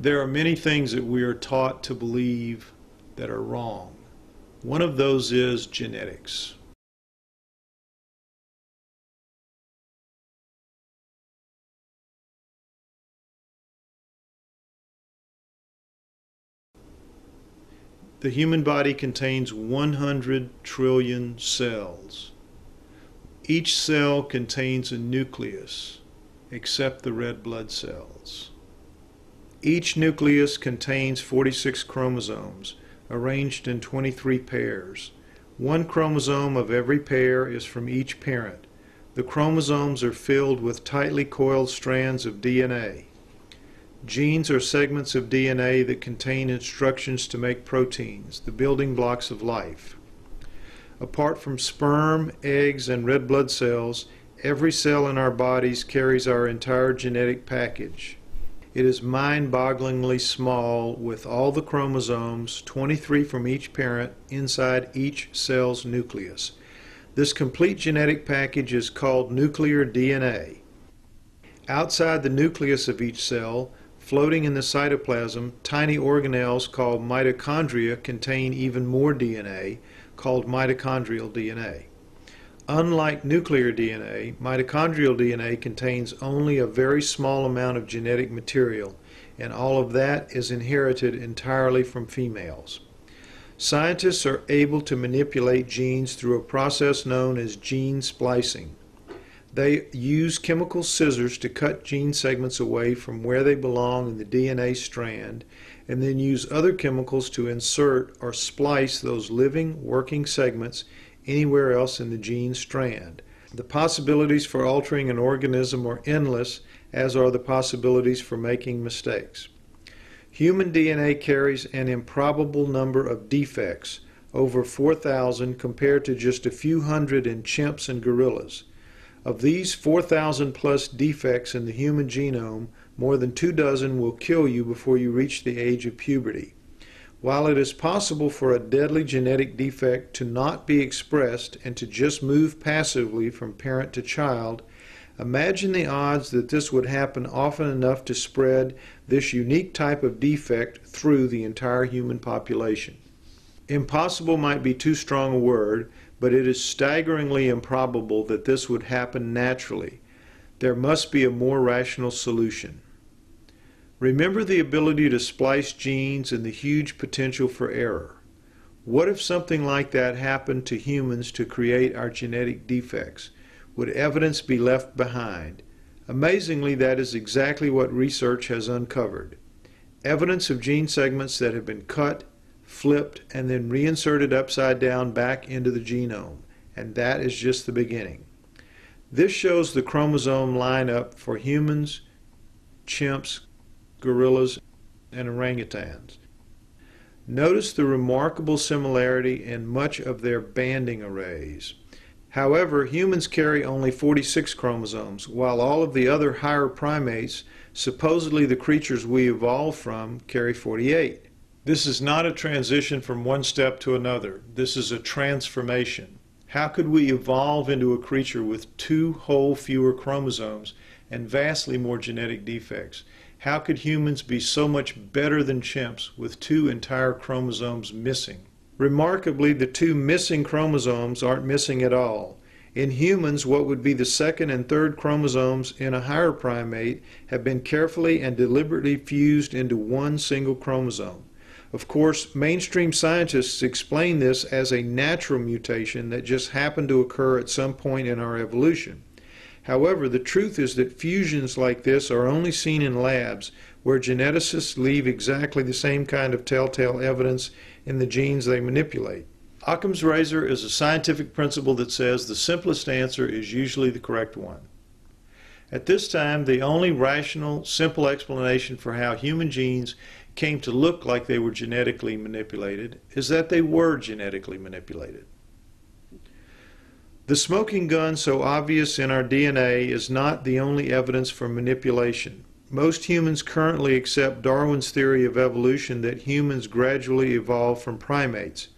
There are many things that we are taught to believe that are wrong. One of those is genetics. The human body contains 100 trillion cells. Each cell contains a nucleus, except the red blood cells. Each nucleus contains 46 chromosomes, arranged in 23 pairs. One chromosome of every pair is from each parent. The chromosomes are filled with tightly coiled strands of DNA. Genes are segments of DNA that contain instructions to make proteins, the building blocks of life. Apart from sperm, eggs, and red blood cells, every cell in our bodies carries our entire genetic package. It is mind-bogglingly small, with all the chromosomes, 23 from each parent, inside each cell's nucleus. This complete genetic package is called nuclear DNA. Outside the nucleus of each cell, floating in the cytoplasm, tiny organelles called mitochondria contain even more DNA, called mitochondrial DNA. Unlike nuclear DNA, mitochondrial DNA contains only a very small amount of genetic material, and all of that is inherited entirely from females. Scientists are able to manipulate genes through a process known as gene splicing. They use chemical scissors to cut gene segments away from where they belong in the DNA strand, and then use other chemicals to insert or splice those living, working segments anywhere else in the gene strand. The possibilities for altering an organism are endless, as are the possibilities for making mistakes. Human DNA carries an improbable number of defects, over 4,000 compared to just a few hundred in chimps and gorillas. Of these 4,000 plus defects in the human genome, more than 24 will kill you before you reach the age of puberty. While it is possible for a deadly genetic defect to not be expressed and to just move passively from parent to child, imagine the odds that this would happen often enough to spread this unique type of defect through the entire human population. Impossible might be too strong a word, but it is staggeringly improbable that this would happen naturally. There must be a more rational solution. Remember the ability to splice genes and the huge potential for error. What if something like that happened to humans to create our genetic defects? Would evidence be left behind? Amazingly, that is exactly what research has uncovered. Evidence of gene segments that have been cut, flipped, and then reinserted upside down back into the genome. And that is just the beginning. This shows the chromosome lineup for humans, chimps, gorillas, and orangutans. Notice the remarkable similarity in much of their banding arrays. However, humans carry only 46 chromosomes, while all of the other higher primates, supposedly the creatures we evolved from, carry 48. This is not a transition from one step to another. This is a transformation. How could we evolve into a creature with 2 whole fewer chromosomes and vastly more genetic defects? How could humans be so much better than chimps with 2 entire chromosomes missing? Remarkably, the 2 missing chromosomes aren't missing at all. In humans, what would be the 2nd and 3rd chromosomes in a higher primate have been carefully and deliberately fused into one single chromosome. Of course, mainstream scientists explain this as a natural mutation that just happened to occur at some point in our evolution. However, the truth is that fusions like this are only seen in labs, where geneticists leave exactly the same kind of telltale evidence in the genes they manipulate. Occam's razor is a scientific principle that says the simplest answer is usually the correct one. At this time, the only rational, simple explanation for how human genes came to look like they were genetically manipulated is that they were genetically manipulated. The smoking gun so obvious in our DNA is not the only evidence for manipulation. Most humans currently accept Darwin's theory of evolution that humans gradually evolved from primates.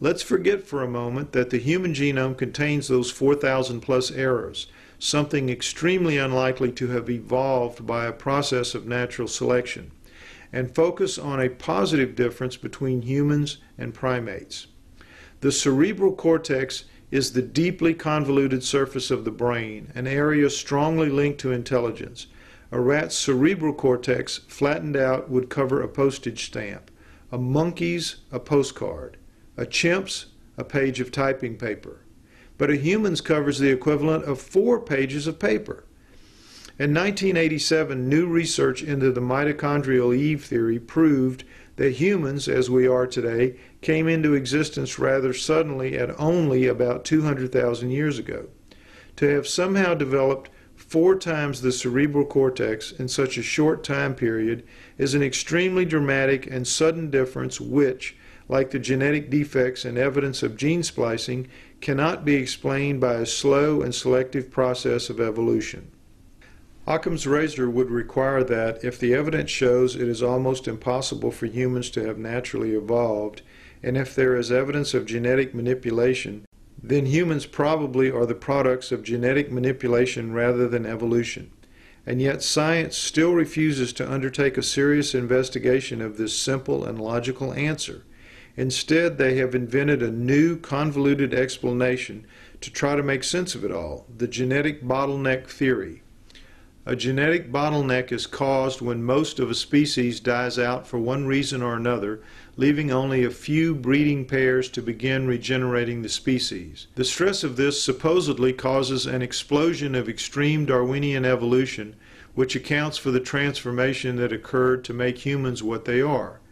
Let's forget for a moment that the human genome contains those 4,000 plus errors, something extremely unlikely to have evolved by a process of natural selection. and focus on a positive difference between humans and primates. The cerebral cortex is the deeply convoluted surface of the brain, an area strongly linked to intelligence. A rat's cerebral cortex, flattened out, would cover a postage stamp, a monkey's a postcard, a chimp's a page of typing paper. But a human's covers the equivalent of 4 pages of paper. In 1987, new research into the mitochondrial Eve theory proved that humans, as we are today, came into existence rather suddenly at only about 200,000 years ago. To have somehow developed 4 times the cerebral cortex in such a short time period is an extremely dramatic and sudden difference which, like the genetic defects and evidence of gene splicing, cannot be explained by a slow and selective process of evolution. Occam's razor would require that, if the evidence shows it is almost impossible for humans to have naturally evolved, and if there is evidence of genetic manipulation, then humans probably are the products of genetic manipulation rather than evolution. And yet science still refuses to undertake a serious investigation of this simple and logical answer. Instead, they have invented a new convoluted explanation to try to make sense of it all, the genetic bottleneck theory. A genetic bottleneck is caused when most of a species dies out for one reason or another, leaving only a few breeding pairs to begin regenerating the species. The stress of this supposedly causes an explosion of extreme Darwinian evolution, which accounts for the transformation that occurred to make humans what they are.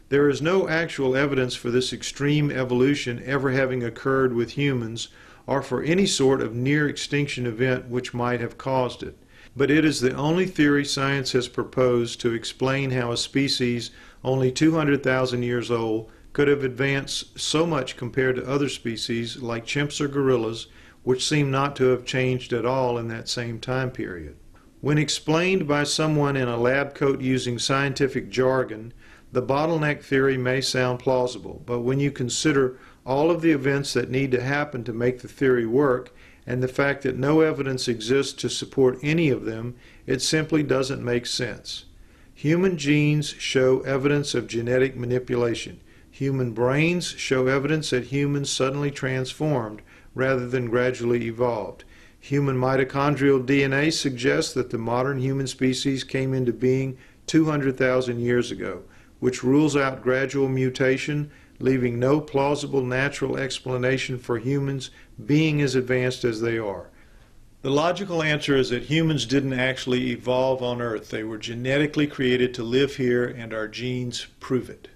There is no actual evidence for this extreme evolution ever having occurred with humans, or for any sort of near extinction event which might have caused it. But it is the only theory science has proposed to explain how a species only 200,000 years old could have advanced so much compared to other species like chimps or gorillas, which seem not to have changed at all in that same time period. When explained by someone in a lab coat using scientific jargon, the bottleneck theory may sound plausible, but when you consider all of the events that need to happen to make the theory work, and the fact that no evidence exists to support any of them, it simply doesn't make sense. Human genes show evidence of genetic manipulation. Human brains show evidence that humans suddenly transformed rather than gradually evolved. Human mitochondrial DNA suggests that the modern human species came into being 200,000 years ago, which rules out gradual mutation, leaving no plausible natural explanation for humans being as advanced as they are. The logical answer is that humans didn't actually evolve on Earth. They were genetically created to live here, and our genes prove it.